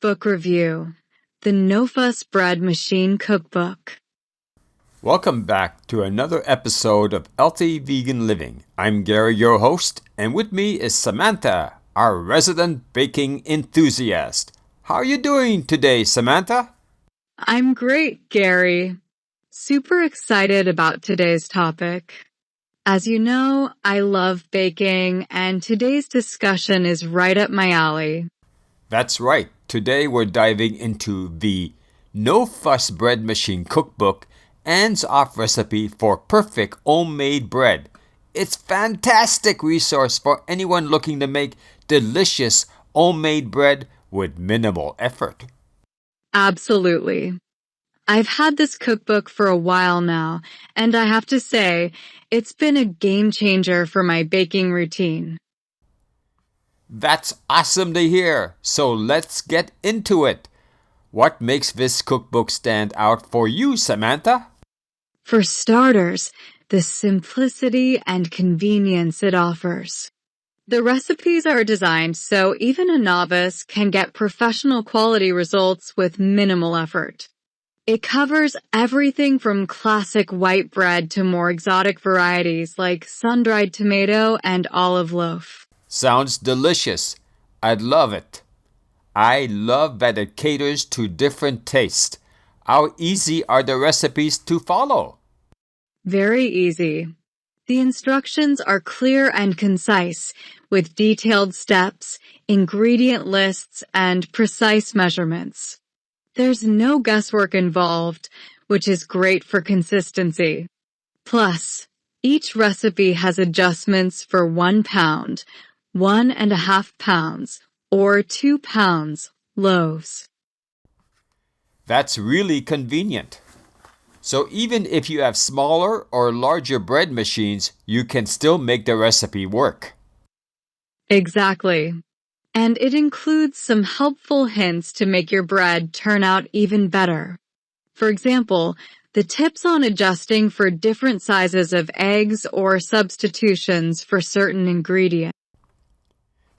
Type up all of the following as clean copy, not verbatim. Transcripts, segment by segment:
book review, the No-Fuss Bread Machine Cookbook. Welcome back to another episode of Healthy Vegan Living. I'm Gary, your host, and with me is Samantha, our resident baking enthusiast. How are you doing today, Samantha? I'm great, Gary. Super excited about today's topic. As you know, I love baking, and today's discussion is right up my alley. That's right. Today we're diving into the No-Fuss Bread Machine Cookbook, hands-off recipe for perfect homemade bread. It's a fantastic resource for anyone looking to make delicious homemade bread with minimal effort. Absolutely. I've had this cookbook for a while now, and I have to say, it's been a game changer for my baking routine. That's awesome to hear. So let's get into it. What makes this cookbook stand out for you, Samantha? For starters, the simplicity and convenience it offers. The recipes are designed so even a novice can get professional quality results with minimal effort. It covers everything from classic white bread to more exotic varieties like sun-dried tomato and olive loaf. Sounds delicious. I'd love it. I love that it caters to different tastes. How easy are the recipes to follow? Very easy. The instructions are clear and concise, with detailed steps, ingredient lists, and precise measurements. There's no guesswork involved, which is great for consistency. Plus, each recipe has adjustments for 1 pound, 1.5 pounds, or 2 pounds loaves. That's really convenient. So even if you have smaller or larger bread machines, you can still make the recipe work. Exactly. And it includes some helpful hints to make your bread turn out even better. For example, the tips on adjusting for different sizes of eggs or substitutions for certain ingredients.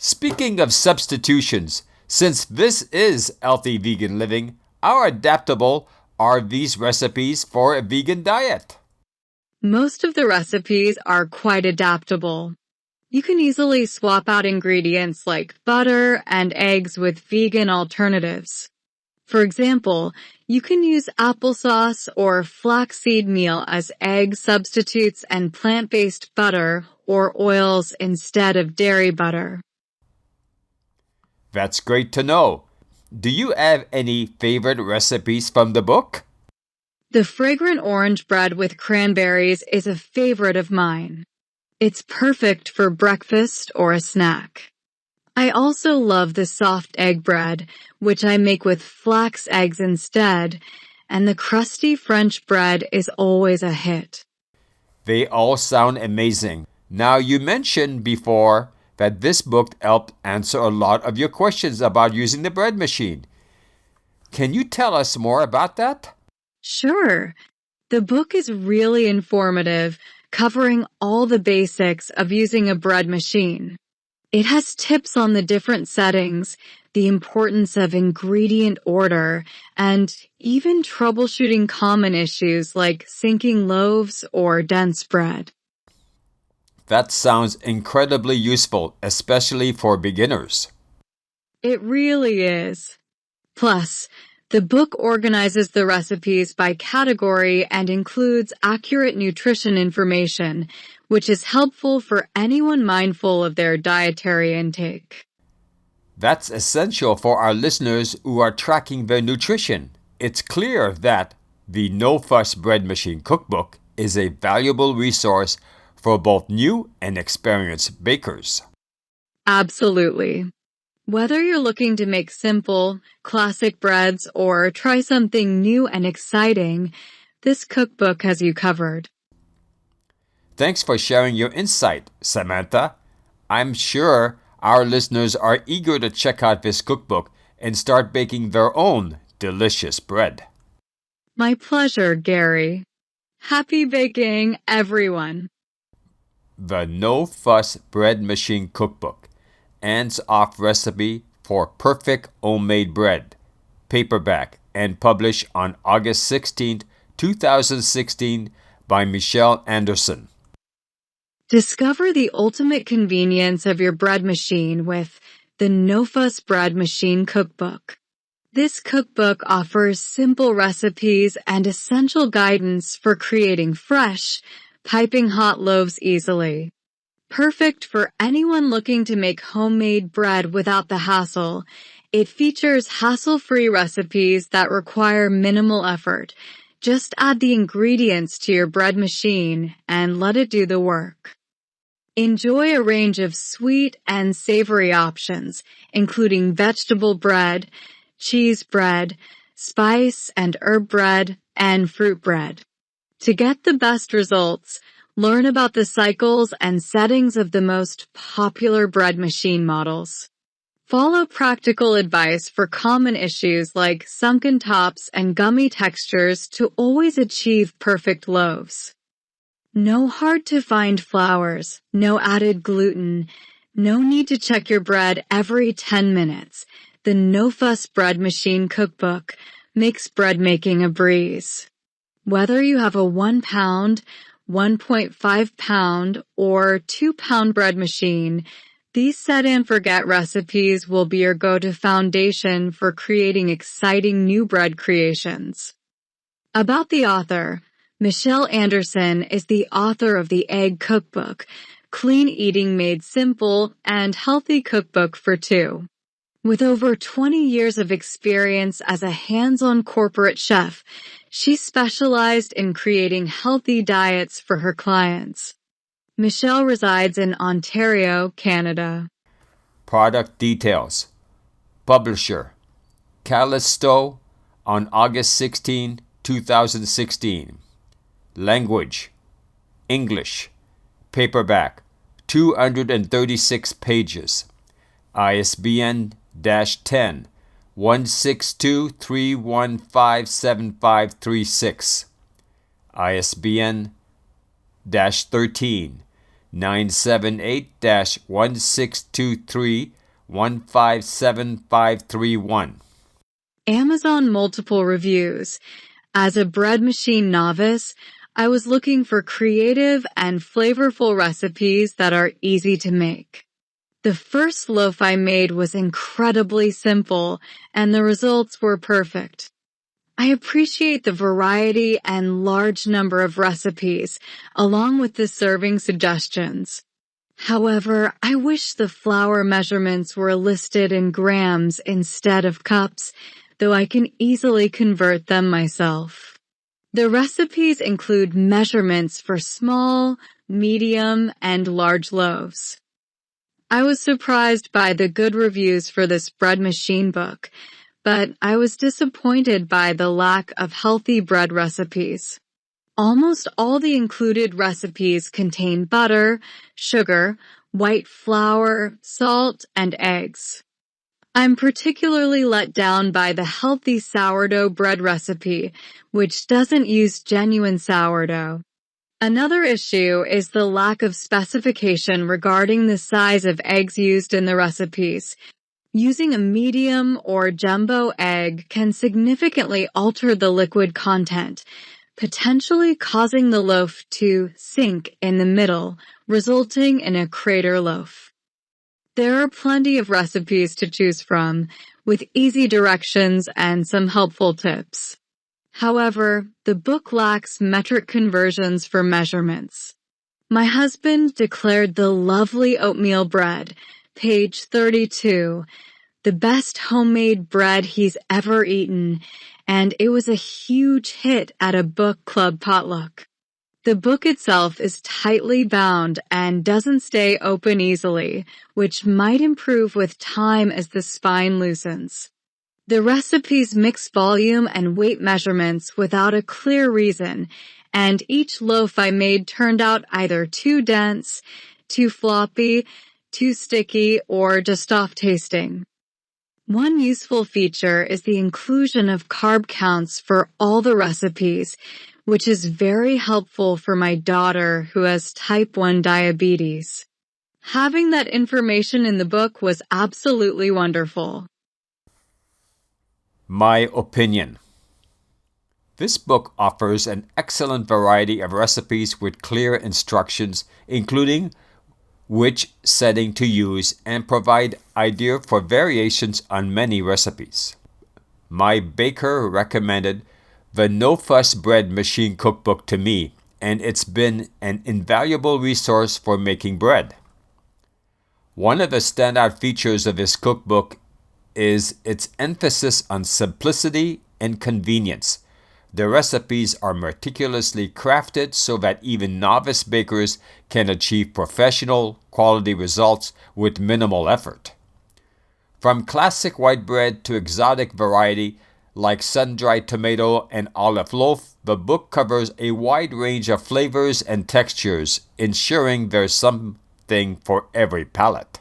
Speaking of substitutions, since this is Healthy Vegan Living, how adaptable are these recipes for a vegan diet? Most of the recipes are quite adaptable. You can easily swap out ingredients like butter and eggs with vegan alternatives. For example, you can use applesauce or flaxseed meal as egg substitutes and plant-based butter or oils instead of dairy butter. That's great to know. Do you have any favorite recipes from the book? The fragrant orange bread with cranberries is a favorite of mine. It's perfect for breakfast or a snack. I also love the soft egg bread, which I make with flax eggs instead, and the crusty French bread is always a hit. They all sound amazing. Now, you mentioned before that this book helped answer a lot of your questions about using the bread machine. Can you tell us more about that? Sure. The book is really informative, covering all the basics of using a bread machine. It has tips on the different settings, the importance of ingredient order, and even troubleshooting common issues like sinking loaves or dense bread. That sounds incredibly useful, especially for beginners. It really is. Plus, the book organizes the recipes by category and includes accurate nutrition information, which is helpful for anyone mindful of their dietary intake. That's essential for our listeners who are tracking their nutrition. It's clear that the No-Fuss Bread Machine Cookbook is a valuable resource for both new and experienced bakers. Absolutely. Whether you're looking to make simple, classic breads or try something new and exciting, this cookbook has you covered. Thanks for sharing your insight, Samantha. I'm sure our listeners are eager to check out this cookbook and start baking their own delicious bread. My pleasure, Gary. Happy baking, everyone. The No-Fuss Bread Machine Cookbook, hands-off recipe for Perfect Homemade Bread, paperback, and published on August 16, 2016 by Michelle Anderson. Discover the ultimate convenience of your bread machine with the No-Fuss Bread Machine Cookbook. This cookbook offers simple recipes and essential guidance for creating fresh, piping hot loaves easily. Perfect for anyone looking to make homemade bread without the hassle, it features hassle-free recipes that require minimal effort. Just add the ingredients to your bread machine and let it do the work. Enjoy a range of sweet and savory options, including vegetable bread, cheese bread, spice and herb bread, and fruit bread. To get the best results, learn about the cycles and settings of the most popular bread machine models. Follow practical advice for common issues like sunken tops and gummy textures to always achieve perfect loaves. No hard-to-find flours, no added gluten, no need to check your bread every 10 minutes. The No-Fuss Bread Machine Cookbook makes bread making a breeze. Whether you have a 1 pound, 1.5 pound, or 2 pound bread machine, these set and forget recipes will be your go-to foundation for creating exciting new bread creations. About the author, Michelle Anderson is the author of the Egg Cookbook, Clean Eating Made Simple and Healthy Cookbook for Two. With over 20 years of experience as a hands-on corporate chef, she specialized in creating healthy diets for her clients. Michelle resides in Ontario, Canada. Product details. Publisher, Callisto, on August 16, 2016. Language, English. Paperback, 236 pages. ISBN 10 162-315-7536. ISBN 13 978-1623-157531. Amazon multiple reviews. As a bread machine novice, I was looking for creative and flavorful recipes that are easy to make. The first loaf I made was incredibly simple, and the results were perfect. I appreciate the variety and large number of recipes, along with the serving suggestions. However, I wish the flour measurements were listed in grams instead of cups, though I can easily convert them myself. The recipes include measurements for small, medium, and large loaves. I was surprised by the good reviews for this bread machine book, but I was disappointed by the lack of healthy bread recipes. Almost all the included recipes contain butter, sugar, white flour, salt, and eggs. I'm particularly let down by the healthy sourdough bread recipe, which doesn't use genuine sourdough. Another issue is the lack of specification regarding the size of eggs used in the recipes. Using a medium or jumbo egg can significantly alter the liquid content, potentially causing the loaf to sink in the middle, resulting in a crater loaf. There are plenty of recipes to choose from, with easy directions and some helpful tips. However, the book lacks metric conversions for measurements. My husband declared the lovely oatmeal bread, page 32, the best homemade bread he's ever eaten, and it was a huge hit at a book club potluck. The book itself is tightly bound and doesn't stay open easily, which might improve with time as the spine loosens. The recipes mix volume and weight measurements without a clear reason, and each loaf I made turned out either too dense, too floppy, too sticky, or just off tasting. One useful feature is the inclusion of carb counts for all the recipes, which is very helpful for my daughter who has type 1 diabetes. Having that information in the book was absolutely wonderful. My opinion. This book offers an excellent variety of recipes with clear instructions, including which setting to use and provide idea for variations on many recipes. My baker recommended the No-Fuss Bread Machine Cookbook to me, and it's been an invaluable resource for making bread. One of the standout features of this cookbook is its emphasis on simplicity and convenience. The recipes are meticulously crafted so that even novice bakers can achieve professional quality results with minimal effort. From classic white bread to exotic variety like sun-dried tomato and olive loaf, the book covers a wide range of flavors and textures, ensuring there's something for every palate.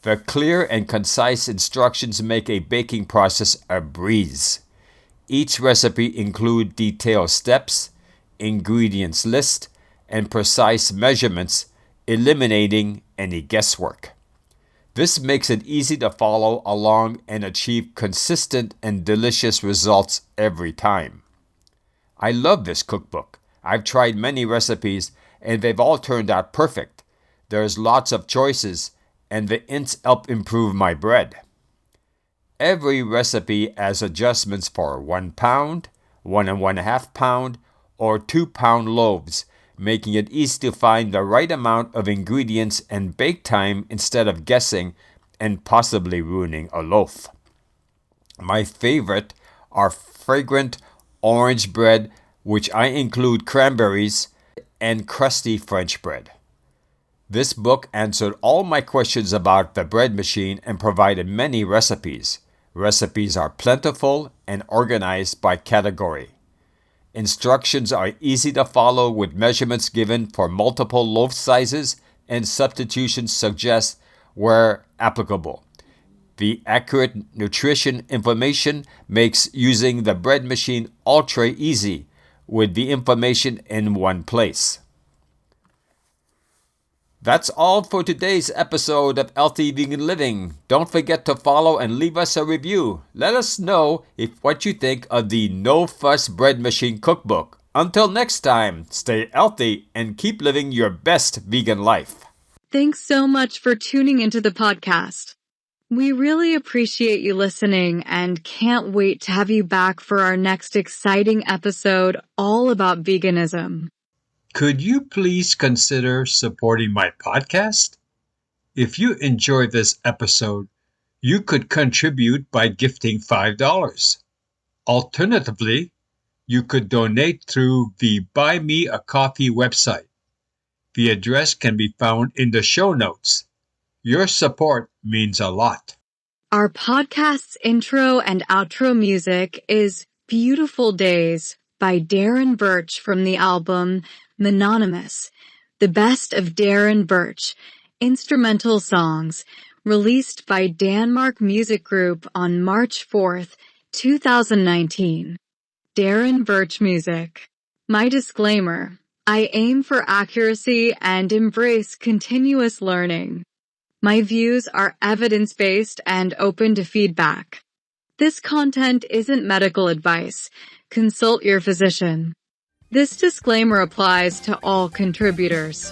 The clear and concise instructions make a baking process a breeze. Each recipe includes detailed steps, ingredients list, and precise measurements, eliminating any guesswork. This makes it easy to follow along and achieve consistent and delicious results every time. I love this cookbook. I've tried many recipes and they've all turned out perfect. There's lots of choices and the hints help improve my bread. Every recipe has adjustments for 1 pound, 1.5 pound, or 2-pound loaves, making it easy to find the right amount of ingredients and bake time instead of guessing and possibly ruining a loaf. My favorite are fragrant orange bread, which I include cranberries, and crusty French bread. This book answered all my questions about the bread machine and provided many recipes. Recipes are plentiful and organized by category. Instructions are easy to follow with measurements given for multiple loaf sizes and substitutions suggest where applicable. The accurate nutrition information makes using the bread machine ultra easy with the information in one place. That's all for today's episode of Healthy Vegan Living. Don't forget to follow and leave us a review. Let us know what you think of the No-Fuss Bread Machine Cookbook. Until next time, stay healthy and keep living your best vegan life. Thanks so much for tuning into the podcast. We really appreciate you listening and can't wait to have you back for our next exciting episode all about veganism. Could you please consider supporting my podcast? If you enjoyed this episode, you could contribute by gifting $5. Alternatively, you could donate through the Buy Me a Coffee website. The address can be found in the show notes. Your support means a lot. Our podcast's intro and outro music is Beautiful Days by Darren Birch from the album Mononymous, the best of Darren Birch, instrumental songs, released by Danmark Music Group on March 4th, 2019. Darren Birch Music. My disclaimer, I aim for accuracy and embrace continuous learning. My views are evidence-based and open to feedback. This content isn't medical advice. Consult your physician. This disclaimer applies to all contributors.